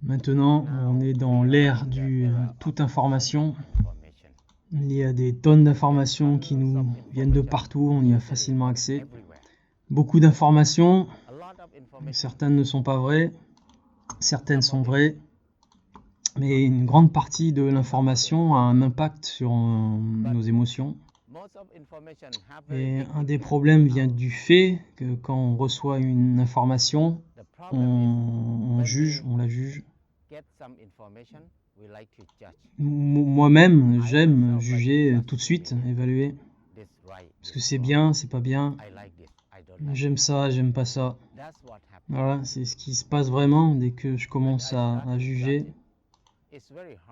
Maintenant, on est dans l'ère du toute information. Il y a des tonnes d'informations qui nous viennent de partout, on y a facilement accès. Beaucoup d'informations, certaines ne sont pas vraies, certaines sont vraies, mais une grande partie de l'information a un impact sur nos émotions. Et un des problèmes vient du fait que quand on reçoit une information, on la juge. Moi-même, j'aime juger tout de suite, évaluer. Est-ce que c'est bien, c'est pas bien? J'aime ça, j'aime pas ça. Voilà, c'est ce qui se passe vraiment dès que je commence à juger.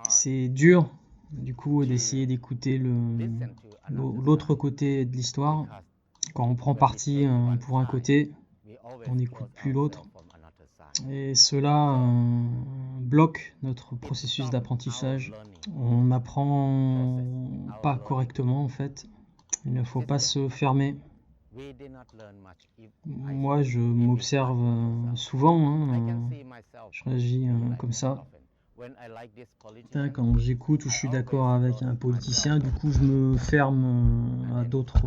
C'est dur, du coup, d'essayer d'écouter l'autre côté de l'histoire. Quand on prend parti pour un côté, on n'écoute plus l'autre. Et cela bloque notre processus d'apprentissage. On n'apprend pas correctement en fait. Il ne faut pas se fermer. Moi, je m'observe souvent, je réagis comme ça. Quand j'écoute ou je suis d'accord avec un politicien, du coup, je me ferme à d'autres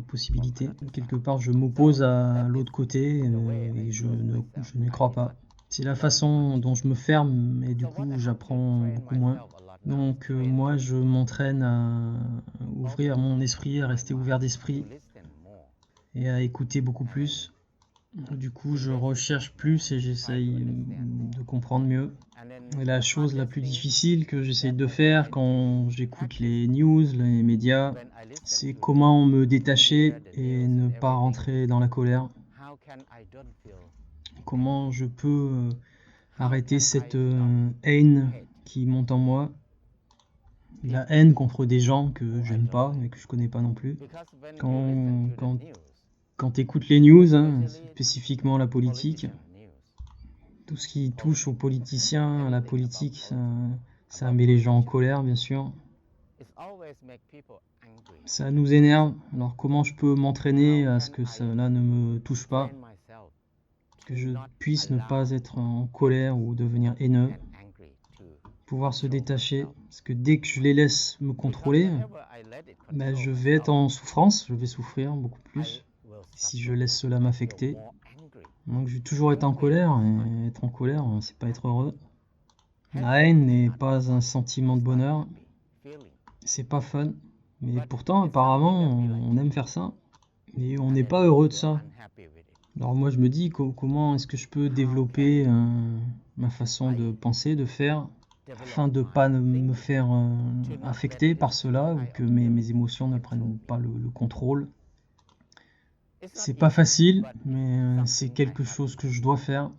possibilités. Quelque part, je m'oppose à l'autre côté et je n'y crois pas. C'est la façon dont je me ferme et du coup, j'apprends beaucoup moins. Donc moi, je m'entraîne à ouvrir mon esprit, à rester ouvert d'esprit et à écouter beaucoup plus. Du coup, je recherche plus et j'essaye de comprendre mieux. Et la chose la plus difficile que j'essaye de faire quand j'écoute les news, les médias, c'est comment me détacher et ne pas rentrer dans la colère. Comment je peux arrêter cette haine qui monte en moi. La haine contre des gens que j'aime pas et que je connais pas non plus. Quand tu écoutes les news, spécifiquement la politique, tout ce qui touche aux politiciens, à la politique, ça met les gens en colère, bien sûr. Ça nous énerve. Alors comment je peux m'entraîner à ce que cela ne me touche pas, que je puisse ne pas être en colère ou devenir haineux, pouvoir se détacher, parce que dès que je les laisse me contrôler, je vais être en souffrance, je vais souffrir beaucoup plus si je laisse cela m'affecter. Donc je vais toujours être en colère, et être en colère, c'est pas être heureux. La haine n'est pas un sentiment de bonheur, c'est pas fun, mais pourtant apparemment on aime faire ça, mais on n'est pas heureux de ça. Alors moi je me dis comment est-ce que je peux développer ma façon de penser, de faire, afin de ne pas me faire affecter par cela ou que mes émotions ne prennent pas le contrôle. C'est pas facile, mais c'est quelque chose que je dois faire.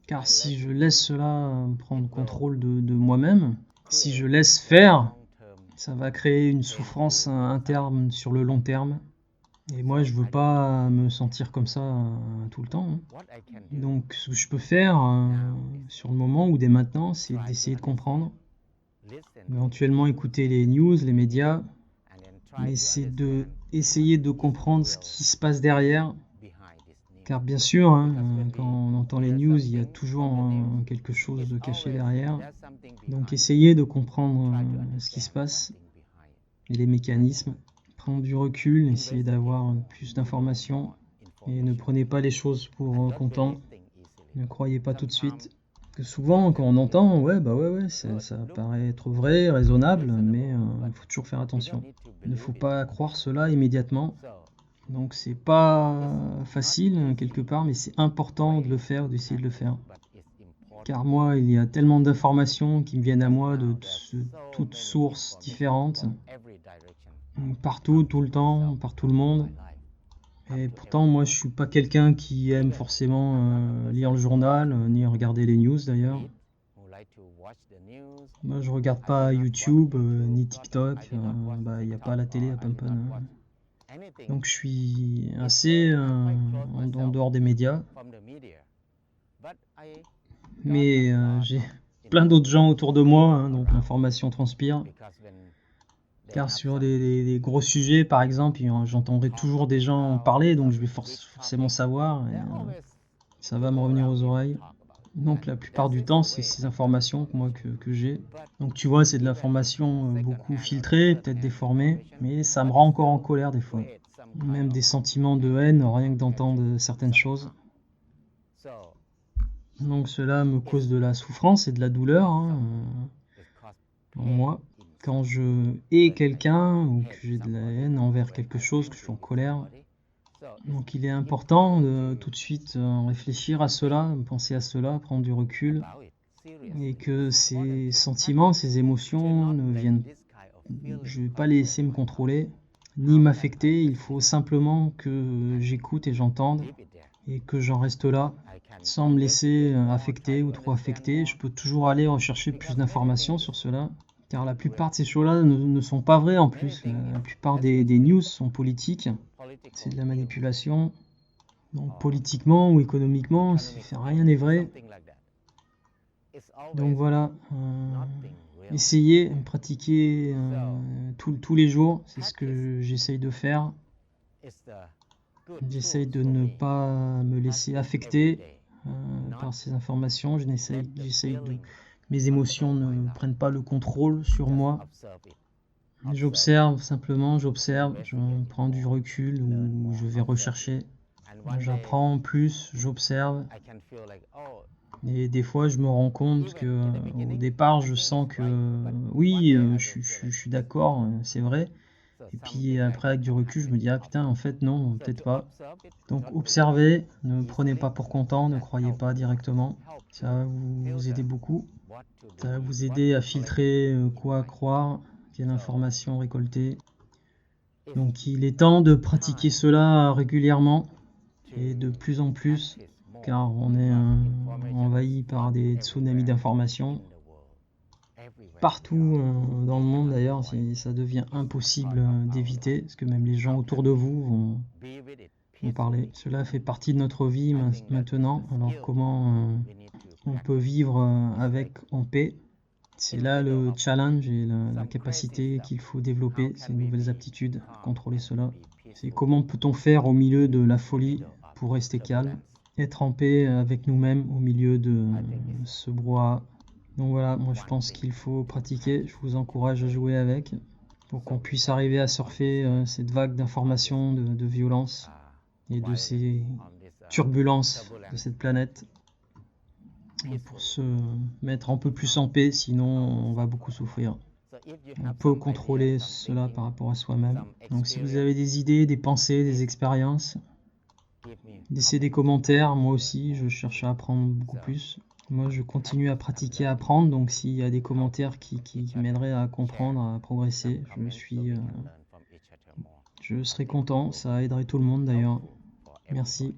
Car si je laisse cela prendre contrôle de moi-même, si je laisse faire, ça va créer une souffrance interne sur le long terme. Et moi, je veux pas me sentir comme ça tout le temps. Donc, ce que je peux faire sur le moment ou dès maintenant, c'est d'essayer de comprendre. Éventuellement écouter les news, les médias, mais c'est d'essayer de comprendre ce qui se passe derrière. Car bien sûr, quand on entend les news, il y a toujours quelque chose de caché derrière. Donc essayez de comprendre ce qui se passe et les mécanismes. Prendre du recul, essayez d'avoir plus d'informations et ne prenez pas les choses pour content. Ne croyez pas tout de suite. Que souvent, quand on entend, ouais, ça paraît être vrai, raisonnable, mais il faut toujours faire attention. Il ne faut pas croire cela immédiatement. Donc c'est pas facile quelque part, mais c'est important de le faire, d'essayer de le faire. Car moi, il y a tellement d'informations qui me viennent à moi de toutes sources différentes, partout, tout le temps, par tout le monde. Et pourtant, moi, je suis pas quelqu'un qui aime forcément lire le journal, ni regarder les news d'ailleurs. Moi, je regarde pas YouTube, ni TikTok. Il n'y a pas la télé à Pumpen. Donc, je suis assez en dehors des médias. Mais j'ai plein d'autres gens autour de moi, donc l'information transpire. Car sur des gros sujets, par exemple, j'entendrai toujours des gens en parler, donc je vais forcément savoir, et ça va me revenir aux oreilles. Donc la plupart du temps, c'est ces informations que j'ai. Donc tu vois, c'est de l'information beaucoup filtrée, peut-être déformée, mais ça me rend encore en colère des fois. Même des sentiments de haine, rien que d'entendre certaines choses. Donc cela me cause de la souffrance et de la douleur en moi. Quand je hais quelqu'un ou que j'ai de la haine envers quelque chose, que je suis en colère. Donc il est important de tout de suite réfléchir à cela, penser à cela, prendre du recul, et que ces sentiments, ces émotions ne viennent, je ne vais pas les laisser me contrôler, ni m'affecter. Il faut simplement que j'écoute et j'entende, et que j'en reste là, sans me laisser affecter ou trop affecter. Je peux toujours aller rechercher plus d'informations sur cela, car la plupart de ces choses-là ne sont pas vraies en plus. La plupart des news sont politiques, c'est de la manipulation. Donc politiquement ou économiquement, rien n'est vrai. Donc voilà, essayez, pratiquer tous les jours, c'est ce que j'essaye de faire. J'essaye de ne pas me laisser affecter par ces informations. J'essaye de... Mes émotions ne prennent pas le contrôle sur moi. J'observe simplement, je prends du recul ou je vais rechercher. J'apprends plus, j'observe. Et des fois, je me rends compte que au départ, je sens que oui, je suis d'accord, c'est vrai. Et puis après, avec du recul, je me dis, ah putain, en fait, non, peut-être pas. Donc observez, ne prenez pas pour content, ne croyez pas directement. Ça va vous aider beaucoup. Ça va vous aider à filtrer quoi croire, quelle information récolter. Donc il est temps de pratiquer cela régulièrement et de plus en plus, car on est envahi par des tsunamis d'informations. Partout dans le monde d'ailleurs, ça devient impossible d'éviter, parce que même les gens autour de vous vont parler. Cela fait partie de notre vie maintenant, alors comment on peut vivre avec en paix? C'est là le challenge et la capacité qu'il faut développer, ces nouvelles aptitudes, contrôler cela. C'est comment peut-on faire au milieu de la folie pour rester calme, être en paix avec nous-mêmes au milieu de ce brouhaha. Donc voilà, moi je pense qu'il faut pratiquer, je vous encourage à jouer avec, pour qu'on puisse arriver à surfer cette vague d'informations, de violence et de ces turbulences de cette planète. Et pour se mettre un peu plus en paix, sinon on va beaucoup souffrir. On peut contrôler cela par rapport à soi-même. Donc si vous avez des idées, des pensées, des expériences, laissez des commentaires. Moi aussi, je cherche à apprendre beaucoup plus. Moi, je continue à pratiquer, à apprendre. Donc s'il y a des commentaires qui m'aideraient à comprendre, à progresser, je serai content. Ça aiderait tout le monde d'ailleurs. Merci.